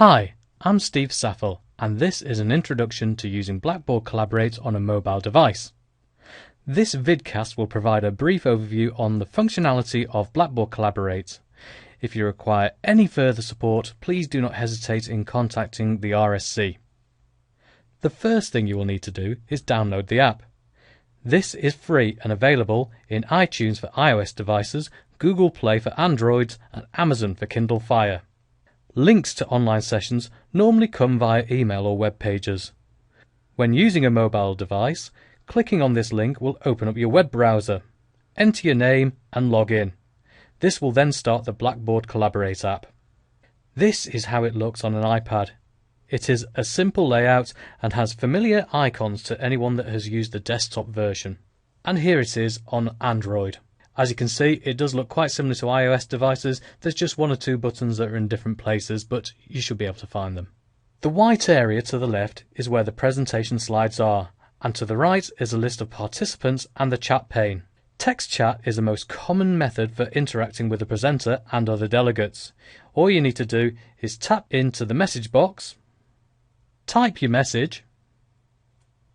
Hi, I'm Steve Saffel, and this is an introduction to using Blackboard Collaborate on a mobile device. This vidcast will provide a brief overview on the functionality of Blackboard Collaborate. If you require any further support, please do not hesitate in contacting the RSC. The first thing you will need to do is download the app. This is free and available in iTunes for iOS devices, Google Play for Androids, and Amazon for Kindle Fire. Links to online sessions normally come via email or web pages. When using a mobile device, clicking on this link will open up your web browser. Enter your name and log in. This will then start the Blackboard Collaborate app. This is how it looks on an iPad. It is a simple layout and has familiar icons to anyone that has used the desktop version. And here it is on Android. As you can see, it does look quite similar to iOS devices. There's just one or two buttons that are in different places, but you should be able to find them. The white area to the left is where the presentation slides are, and to the right is a list of participants and the chat pane. Text chat is the most common method for interacting with the presenter and other delegates. All you need to do is tap into the message box, type your message,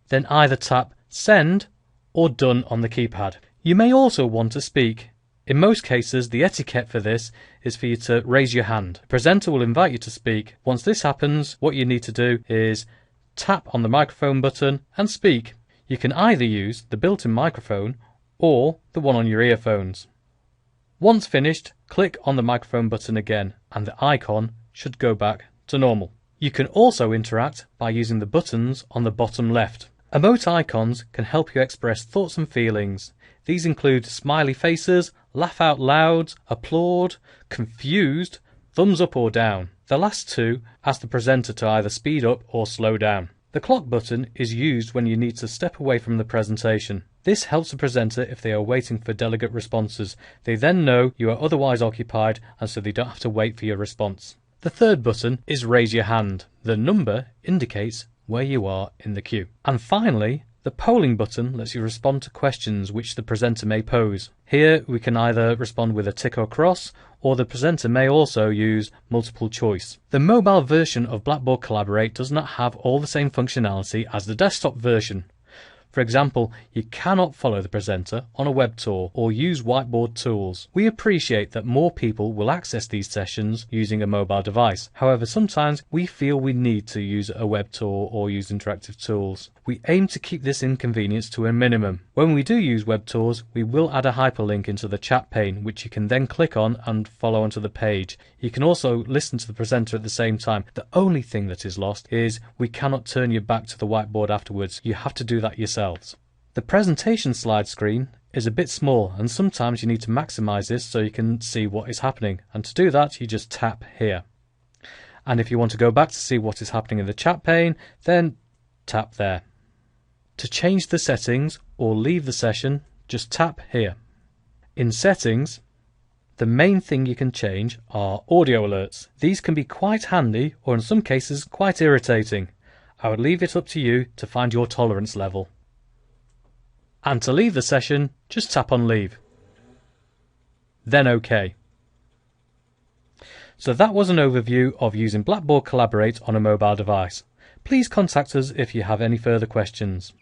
then either tap Send or Done on the keypad. You may also want to speak. In most cases, the etiquette for this is for you to raise your hand. The presenter will invite you to speak. Once this happens, what you need to do is tap on the microphone button and speak. You can either use the built-in microphone or the one on your earphones. Once finished, click on the microphone button again and the icon should go back to normal. You can also interact by using the buttons on the bottom left. Emote icons can help you express thoughts and feelings. These include smiley faces, laugh out loud, applaud, confused, thumbs up or down. The last two ask the presenter to either speed up or slow down. The clock button is used when you need to step away from the presentation. This helps the presenter if they are waiting for delegate responses. They then know you are otherwise occupied and so they don't have to wait for your response. The third button is raise your hand. The number indicates where you are in the queue. And finally, the polling button lets you respond to questions which the presenter may pose. Here we can either respond with a tick or cross, or the presenter may also use multiple choice. The mobile version of Blackboard Collaborate does not have all the same functionality as the desktop version. For example, you cannot follow the presenter on a web tour or use whiteboard tools. We appreciate that more people will access these sessions using a mobile device. However, sometimes we feel we need to use a web tour or use interactive tools. We aim to keep this inconvenience to a minimum. When we do use web tours, we will add a hyperlink into the chat pane, which you can then click on and follow onto the page. You can also listen to the presenter at the same time. The only thing that is lost is we cannot turn you back to the whiteboard afterwards. You have to do that yourselves. The presentation slide screen is a bit small and sometimes you need to maximize this so you can see what is happening, and to do that you just tap here. And if you want to go back to see what is happening in the chat pane, then tap there. To change the settings or leave the session, just tap here. In settings, the main thing you can change are audio alerts. These can be quite handy or in some cases quite irritating. I would leave it up to you to find your tolerance level. And to leave the session, just tap on Leave. Then OK. So that was an overview of using Blackboard Collaborate on a mobile device. Please contact us if you have any further questions.